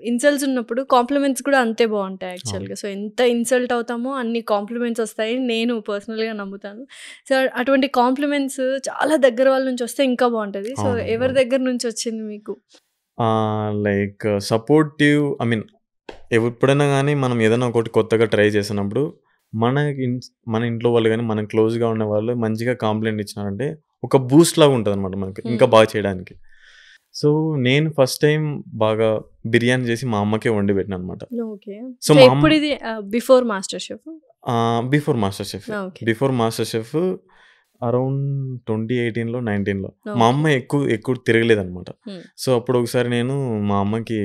ఇన్సల్ట్స్ ఉన్నప్పుడు కాంప్లిమెంట్స్ కూడా అంతే బావుంటాయి యాక్చువల్‌గా. సో ఎంత ఇన్సల్ట్ అవుతామో అన్ని కాంప్లిమెంట్స్ వస్తాయి నేను పర్సనల్‌గా నమ్ముతాను. సో అటువంటి కాంప్లిమెంట్స్ చాలా దగ్గర వాళ్ళ నుంచి వస్తే ఇంకా బావుంటది. సో ఎవరి దగ్గర నుంచి వచ్చింది మీకు? లైక్ సపోర్టివ్ ఐ మీన్ ఎప్పుడైనా గానీ మనం ఏదైనా ఒకటి కొత్తగా ట్రై చేసినప్పుడు మన ఇంట్లో వాళ్ళు గానీ, మనకు క్లోజ్‌గా ఉన్నవాళ్ళు మంచిగా కాంప్లిమెంట్ ఇచ్చినారంటే ఒక బూస్ట్ లాగా ఉంటదనమాట మనకి ఇంకా బాగా చేయడానికి. సో నేను ఫస్ట్ టైం బాగా బిర్యానీ చేసి మా అమ్మకే వండి పెట్టాననమాట. ఓకే. సో సో మా అమ్మ ఎప్పుడిది before master chef? Before master chef. Okay. Before master chef around 2018లో, 19లో. మా అమ్మ ఓకే. ఎక్కువ తిరగలేదనమాట. హ్మ్. సో అప్పుడు ఒకసారి నేను మా అమ్మకి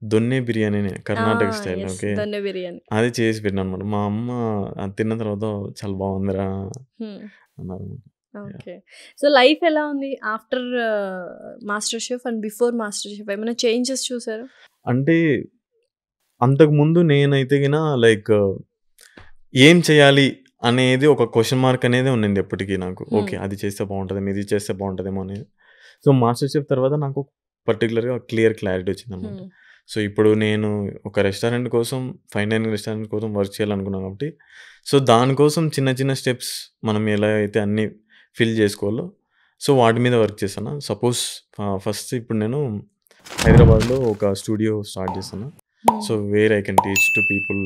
దొన్నె బిర్యానీని Karnataka style yes. Okay. Donne biryani. అది చేసి పెట్టాననమాట. మా అమ్మ అది తిన్న తర్వాత చాలా బాగుందిరా హ్మ్. అన్నారనమాట. యాహ్! ఓకే. సో లైఫ్ ఎలా ఉంది after master chef and before master chef ఏమైనా చేంజెస్ చూసారా? అంటే అంతకుముందు నేనైతే గిన లైక్ ఏం చేయాలి అనేది ఒక క్వెషన్ మార్క్ అనేది ఉండింది ఎప్పటికి నాకు. ఓకే. అది చేస్తే బాగుంటదేమో, ఇది చేస్తే బాగుంటదేమో అనేది. సో మాస్టర్ షెఫ్ తర్వాత నాకు పర్టిక్యులర్‌గా క్లారిటీ వచ్చిందనమాట. హ్మ్. సో ఇప్పుడు నేను ఒక రెస్టారెంట్ కోసం ఫైన్ డైనింగ్ రెస్టారెంట్ కోసం వర్క్ చేయాలనుకున్నాను కాబట్టి, సో దానికోసం చిన్న చిన్న స్టెప్స్ మనం ఎలా అయితే అన్నీ ఫిల్ చేసుకోవాలో, సో వాటి మీద వర్క్ చేశాను. సపోజ్ ఫస్ట్ ఇప్పుడు నేను హైదరాబాద్‌లో ఒక స్టూడియో స్టార్ట్ చేశాను. సో హ్మ్. Where I can teach to people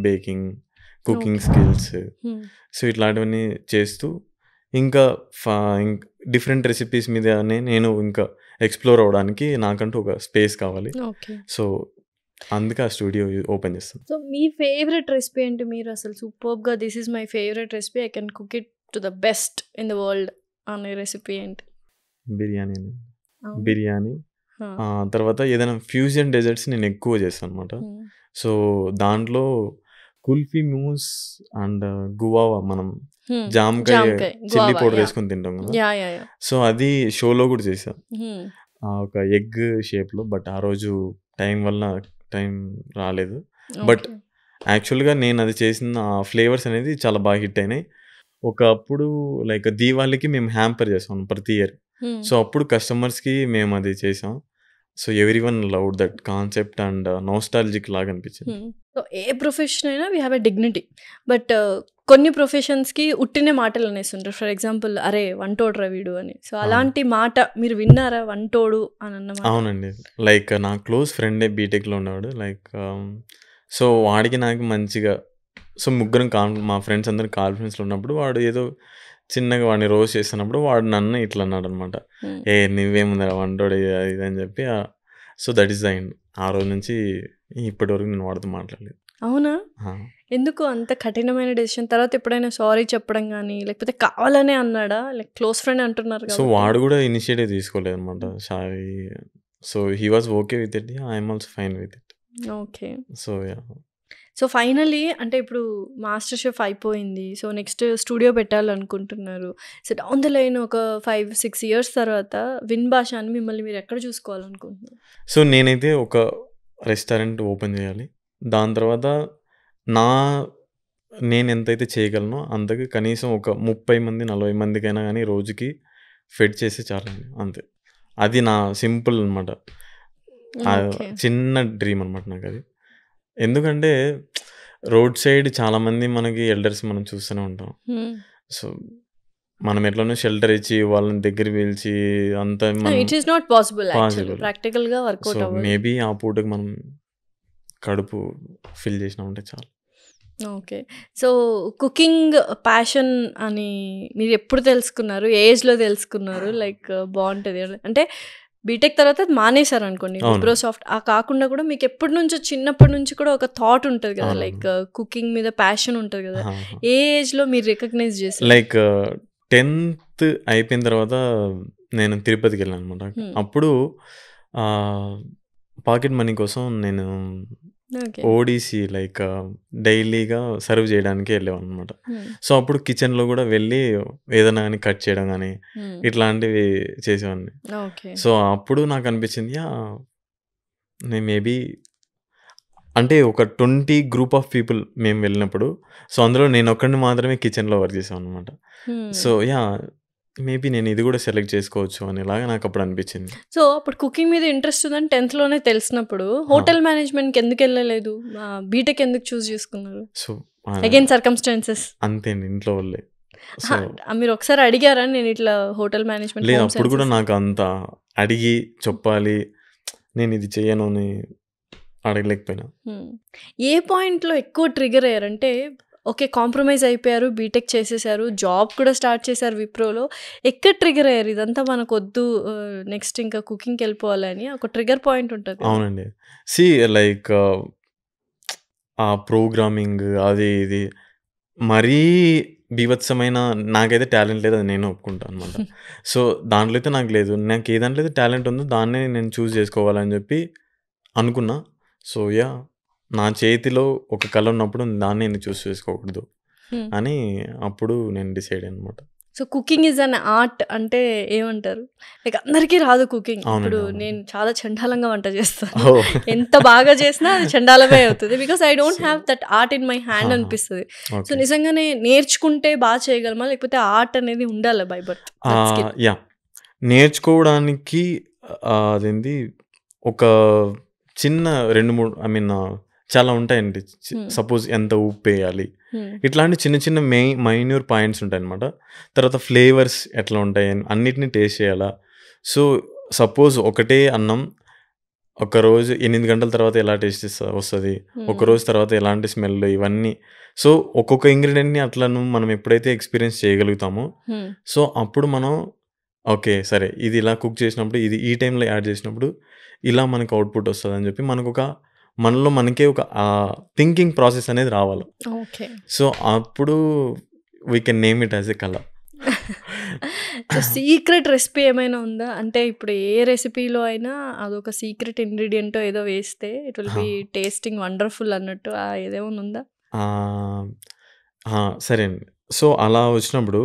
baking, cooking okay. Skills. హ్మ్. సో ఇట్లాంటివన్నీ చేస్తూ ఇంకా ఫా ఇంక్ డిఫరెంట్ రెసిపీస్ మీదనే నేను ఇంకా ఎక్స్‌ప్లోర్ అవ్వడానికి నాకంటూ ఒక స్పేస్ కావాలి. ఓకే. సో అందుకే ఆ స్టూడియో ఓపెన్ చేస్తాను. సో మీ ఫేవరెట్ రెసిపీ ఏంటి? మీరు అసలు సూపర్బ్‌గా this is my favourite recipe. I can cook it to the best in the world అనే రెసిపీ ఏంటి? బిర్యానీ. అవునా? బిర్యానీ ఆ! తర్వాత ఏదైనా ఫ్యూజన్ డెజర్ట్స్ నేను ఎక్కువ చేస్తాననమాట. హ్మ్. సో దాంట్లో కుల్ఫీ మూస్ అండ్ గువావా మనం హ్మ్. జామకాయ జామకాయ, చిల్లీ గువావా. Powder yeah! వేసుకొని తింటాం కదా! యాహ్! సో అది షోలో కూడా చేశా. హ్మ్. ఒక ఎగ్ షేప్‌లో. బట్ ఆ రోజు టైం రాలేదు. But okay. యాక్చువల్‌గా నేనది చేసిన ఫ్లేవర్స్ అనేది చాలా బాగా హిట్ అయినాయి. ఒకప్పుడు లైక్ దీవాళికి మేము హ్యాంపర్ చేసాం ప్రతి ఇయర్. హ్మ్. సో అప్పుడు కస్టమర్స్‌కి మేమది చేసాం. So everyone loved that concept and nostalgic లాగా అనిపించింది. హ్మ్. సో ఏ ప్రొఫెషన్ అయినా we have a dignity. But కొన్ని ప్రొఫెషన్స్‌కి ఉట్టినే మాటలు అనేస్తుంటారు. ఫర్ ఎగ్జాంపుల్ అరే! వంటోడురా వీడు అని. సో అవును. అలాంటి మాట మీరు విన్నారా? వంటోడు అని అన్న మాట? అవునండి. లైక్ నా క్లోజ్ ఫ్రెండే బీటెక్‌లో ఉన్నవాడు. లైక్ సో వాడికి నాకు మంచిగా సో ముగ్గురం మా ఫ్రెండ్స్ అందరం కాన్ఫరెన్స్‌లో ఉన్నప్పుడు వాడు ఏదో చిన్నగా వాడిని రోస్ట్ చేస్తున్నప్పుడు వాడు నన్ను ఇట్లా అన్నాడనమాట. హ్మ్. ఏ నువ్వేముందిరా వంటోడు అది ఇది అని చెప్పి so that is the end. ఆ రోజు నుంచి ఇప్పటివరకు నేను వాడితో మాట్లాడలేదు. అవునా? ఆ! ఎందుకు అంత కఠినమైన డెసిషన్? తర్వాత ఎప్పుడైనా సారీ చెప్పడం గాని, లేకపోతే కావాలనే అన్నాడా? లైక్ క్లోజ్ ఫ్రెండ్ అంటున్నారు సో కాబట్టి. వాడు కూడా ఇనిషియేటివ్ తీసుకోలేదనమాట. Sorry so he was okay with it. I am also fine with it. Okay. So yeah! So finally అంటే ఇప్పుడు మాస్టర్ షెఫ్ అయిపోయింది. సో నెక్స్ట్ స్టూడియో పెట్టాలనుకుంటున్నారు. సో డౌన్ ద లైన్ ఒక 5, 6 ఇయర్స్ తర్వాత విన్ భాష అని మిమ్మల్ని మీరు ఎక్కడ చూసుకోవాలనుకుంటున్నారు? సో నేనైతే ఒక రెస్టారెంట్ ఓపెన్ చేయాలి. దాని తర్వాత నా నేను ఎంతైతే చేయగలనో అంతకి కనీసం ఒక 30 మంది, 40 మందికైనా గానీ రోజుకి ఫెడ్ చేస్తే చాలండి అంతే. అది నా సింపుల్ అనమాట. ఓకే. చిన్న డ్రీమ్ అనమాట నాకది. ఎందుకంటే రోడ్ సైడ్ చాలామంది మనకి ఎల్డర్స్ మనం చూస్తూనే ఉంటాం. హ్మ్. సో మనం ఎట్లనో షెల్టర్ ఇచ్చి వాళ్ళని దగ్గరికి పిలిచి అంతా మనం it is not possible actually. Possible. ప్రాక్టికల్‌గా సో వర్కౌట్ అవ్వదు. మేబీ ఆ పూటకి మనం కడుపు ఫిల్ చేసినామంటే చాలు. ఓకే. సో కుకింగ్ ప్యాషన్ అని మీరెప్పుడు తెలుసుకున్నారు? ఏ ఏజ్‌లో తెలుసుకున్నారు? లైక్ బావుంటది. అంటే బీటెక్ తర్వాత అది మానేశారనుకోండి. అవును. విప్రోసాఫ్ట్ కాకుండా కూడా మీకు ఎప్పటి నుంచో చిన్నప్పటి నుంచి కూడా ఒక థాట్ ఉంటది కదా! అవునవును. లైక్ కుకింగ్ మీద ప్యాషన్ ఉంటది కదా! ఆహా! ఏ ఏజ్‌లో మీరు రికగ్నైజ్ చేశారు? లైక్ 10థ్ అయిపోయిన తర్వాత నేను తిరుపతికెళ్ళాననమాట. హ్మ్. అప్పుడు ఆహ్, పాకెట్ మనీ కోసం నేను ఓకే. ఓడిసి లైక్ డైలీగా సర్వ్ చేయడానికి వెళ్ళేవాడిననమాట. హ్మ్. సో అప్పుడు కిచెన్‌లో కూడా వెళ్ళి ఏదైనా గాని కట్ చేయడం గాని హ్మ్. ఇట్లాంటివి చేసేవాడిని. ఓకే. సో అప్పుడు నాకనిపించింది నేను మేబీ అంటే ఒక 20 గ్రూప్ ఆఫ్ పీపుల్ మేము వెళ్ళినప్పుడు సో అందులో నేనొక్కడిని మాత్రమే కిచెన్‌లో వర్క్ చేశాననమాట. హ్మ్. సో మేబీ నేను ఇది కూడా సెలెక్ట్ చేసుకోవచ్చు అనేలాగా నాకు అప్పుడు అనిపించింది. సో అప్పుడు కుకింగ్ మీద ఇంట్రెస్ట్ ఉందని 10th లోనే తెలిసినప్పుడు హోటల్ మేనేజ్మెంట్కి ఎందుకు వెళ్ళలేదు, బీటెక్ ఎందుకు చూస్ చేసుకున్నారు? సో అగైన్ సర్కమ్స్టాన్సెస్ అంతే ఇంట్లో వాళ్ళే. సో మీరు ఒకసారి అడిగారా నేను ఇట్లా హోటల్ మేనేజ్మెంట్? లేదు, అప్పుడు కూడా నాకు అంత అడిగి చెప్పాలి నేను ఇది చేయను అని అడగలేకపోయినా. ఏ పాయింట్లో ఎక్కువ ట్రిగర్ అయ్యారంటే ఓకే కాంప్రమైజ్ అయిపోయారు, బీటెక్ చేసేసారు, జాబ్ కూడా స్టార్ట్ చేశారు విప్రోలో, ఎక్కడ ట్రిగర్ అయ్యారు ఇదంతా మనకు వద్దు నెక్స్ట్ ఇంకా కుకింగ్కి వెళ్ళిపోవాలని ఒక ట్రిగర్ పాయింట్ ఉంటుంది? అవునండి, సి లైక్ ఆ ప్రోగ్రామింగ్ అది ఇది మరీ బీభత్సమైన నాకైతే టాలెంట్ లేదు, అది నేను ఒప్పుకుంటాను అనమాట. సో దాంట్లో అయితే నాకు లేదు, నాకు ఏ దాంట్లో అయితే టాలెంట్ ఉందో దాన్నే నేను చూస్ చేసుకోవాలని చెప్పి అనుకున్నా. సో యా, నా చేతిలో ఒక కళ ఉన్నప్పుడు దాన్ని నేను చూస్ చేసుకోకూడదు అని అప్పుడు నేను డిసైడ్ అనమాట. So cooking is an art అంటే ఏమంటారు? లైక్ అందరికీ రాదు కుకింగ్. ఇప్పుడు నేను చాలా చండాలంగా వంట చేస్తాను, ఎంత బాగా చేసినా అది చండాలమే అవుతుంది, because I don't have that art in my hand అనిపిస్తుంది. సో నిజంగానే నేర్చుకుంటే బాగా చేయగలమా, లేకపోతే ఆర్ట్ అనేది ఉండాలి బై బర్త్? యా, నేర్చుకోవడానికి అదేంటి ఒక చిన్న 2-3 ఐ మీన్ చాలా ఉంటాయండి. సపోజ్ ఎంత ఉప్పు వేయాలి, ఇట్లాంటి చిన్న చిన్న మైన్యూర్ పాయింట్స్ ఉంటాయి అనమాట. తర్వాత ఫ్లేవర్స్ ఎట్లా ఉంటాయి అన్నిటిని టేస్ట్ చేయాలా. సో సపోజ్ ఒకటే అన్నం ఒకరోజు 8 గంటల తర్వాత ఎలా టేస్ట్ వస్తుంది, ఒకరోజు తర్వాత ఎలాంటి స్మెల్, ఇవన్నీ. సో ఒక్కొక్క ఇంగ్రీడియంట్ని అట్లను మనం ఎప్పుడైతే ఎక్స్పీరియన్స్ చేయగలుగుతామో సో అప్పుడు మనం ఓకే సరే ఇది ఇలా కుక్ చేసినప్పుడు ఇది ఈ టైంలో యాడ్ చేసినప్పుడు ఇలా మనకు అవుట్పుట్ వస్తుంది అని చెప్పి మనలో మనకే ఒక థింకింగ్ ప్రాసెస్ అనేది రావాలి. సో అప్పుడు we can name it as a కళ. సీక్రెట్ రెసిపీ ఏమైనా ఉందా? అంటే ఇప్పుడు ఏ రెసిపీలో అయినా అదొక సీక్రెట్ ఇంగ్రీడియంట్ ఏదో వేస్తే it will be tasting wonderful అన్నట్టు ఏదేమైనా ఉందా? సరే అండి. సో అలా వచ్చినప్పుడు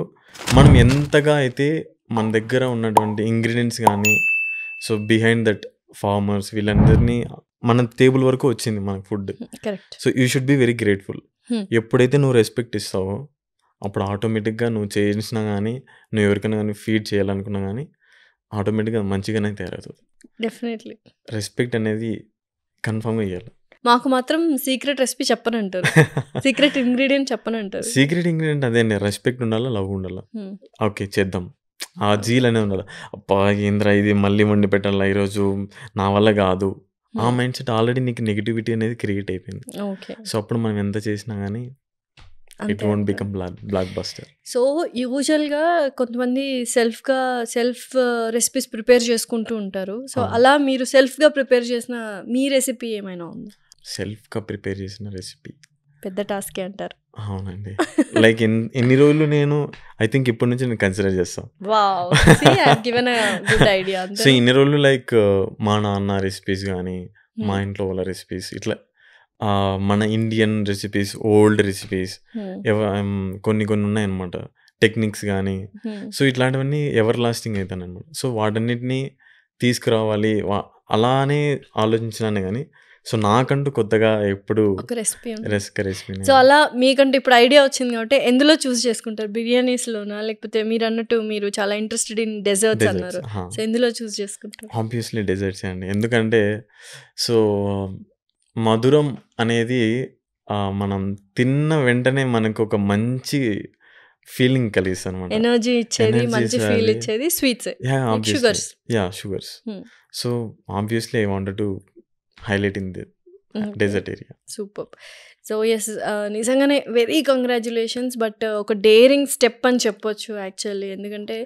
మనం ఎంతగా అయితే మన దగ్గర ఉన్నటువంటి ఇంగ్రీడియంట్స్ కానీ సో బిహైండ్ దట్ ఫార్మర్స్ వీళ్ళందరినీ మన టేబుల్ వరకు వచ్చింది మనకు food. So you should be very grateful. ఎప్పుడైతే నువ్వు రెస్పెక్ట్ ఇస్తావో అప్పుడు ఆటోమేటిక్గా నువ్వు చేసినా కానీ నువ్వు ఎవరికైనా కానీ ఫీడ్ చేయాలనుకున్నా కానీ ఆటోమేటిక్గా మంచిగానే తయారవుతుంది. డెఫినెట్లీ రెస్పెక్ట్ అనేది కన్ఫర్మ్గా ఇవ్వాలి. మాకు మాత్రం సీక్రెట్ రెసిపీ చెప్పనంటారు, సీక్రెట్ ఇంగ్రీడియంట్ చెప్పనంటారు. సీక్రెట్ ఇంగ్రీడియంట్ అదే రెస్పెక్ట్ ఉండాలా, లవ్ ఉండాలా. ఓకే చేద్దాం, ఆ జీల్ అనేది ఉండాలి. అబ్బా ఏంద్రా ఇది మళ్ళీ వండి పెట్టాలా ఈరోజు నా వల్ల కాదు, ఆ మైండ్ సెట్ ఆల్రెడీ నీకు నెగిటివిటీ అనేది క్రియేట్ అయిపోయింది. సో అప్పుడు మనం ఎంత చేసినా కానీ it won't become block buster. So యూజువల్గా కొంతమంది సెల్ఫ్ రెసిపీస్ ప్రిపేర్ చేసుకుంటూ ఉంటారు. సో అలా మీరు సెల్ఫ్గా ప్రిపేర్ చేసిన మీ రెసిపీ ఏమైనా ఉందా? సెల్ఫ్గా ప్రిపేర్ చేసిన రెసిపీ పెద్ద టాస్కే అంటారు. అవునండి, లైక్ ఎన్ని రోజులు నేను ఐ థింక్ ఇప్పటి నుంచి నేను కన్సిడర్ చేస్తాను. సో ఇన్ని రోజులు లైక్ మా నాన్న రెసిపీస్ కానీ మా ఇంట్లో వాళ్ళ రెసిపీస్ ఇట్లా మన ఇండియన్ రెసిపీస్, ఓల్డ్ రెసిపీస్ కొన్ని ఉన్నాయన్నమాట, టెక్నిక్స్ కానీ. సో ఇట్లాంటివన్నీ ఎవర్ లాస్టింగ్ అవుతాను అనమాట. సో వాటన్నిటిని తీసుకురావాలి అలానే ఆలోచించినానే కానీ సో నాకంటూ కొత్తగా ఎప్పుడు రెసిపీ. సో అలా మీకంటూ ఇప్పుడు ఐడియా వచ్చింది కాబట్టి ఎందులో చూస్ చేసుకుంటారు? బిర్యానీస్లోనా, లేకపోతే మీరు అన్నట్టు మీరు చాలా ఇంట్రెస్టెడ్ ఇన్ డెజర్ట్స్ అన్నారు, సో ఎందులో చూస్ చేసుకుంటారు? ఆబ్వియస్లీ డెజర్ట్స్ అండి. ఎందుకంటే సో మధురం అనేది మనం తిన్న వెంటనే మనకు ఒక మంచి ఫీలింగ్ కలిగిస్తుంది అనమాట, ఎనర్జీ ఇచ్చేది, మంచి ఫీల్ ఇచ్చేది sweets, sugars. So obviously I wanted to highlight in the desert area. Superb. So yes నిజంగానే వెరీ కంగ్రాచ్యులేషన్స్. బట్ ఒక డేరింగ్ స్టెప్ అని చెప్పొచ్చు యాక్చువల్లీ, ఎందుకంటే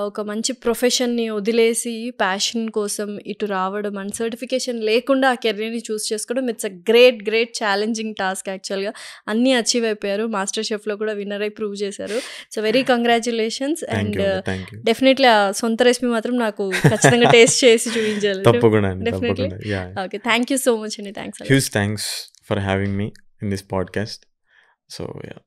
ఒక మంచి ప్రొఫెషన్ని వదిలేసి ప్యాషన్ కోసం ఇటు రావడం అండ్ సర్టిఫికేషన్ లేకుండా ఆ కెరీర్ని చూస్ చేసుకోవడం it's a great challenging task. యాక్చువల్గా అన్నీ అచీవ్ అయిపోయారు, మాస్టర్ షెఫ్లో కూడా విన్నర్ అయి ప్రూవ్ చేశారు. So very congratulations. And definitely ఆ సొంత రెసిపీ మాత్రం నాకు ఖచ్చితంగా టేస్ట్ చేసి చూపించాలి. Definitely. Okay, thank you so much అండి. Thanks for having me in this podcast. So yeah.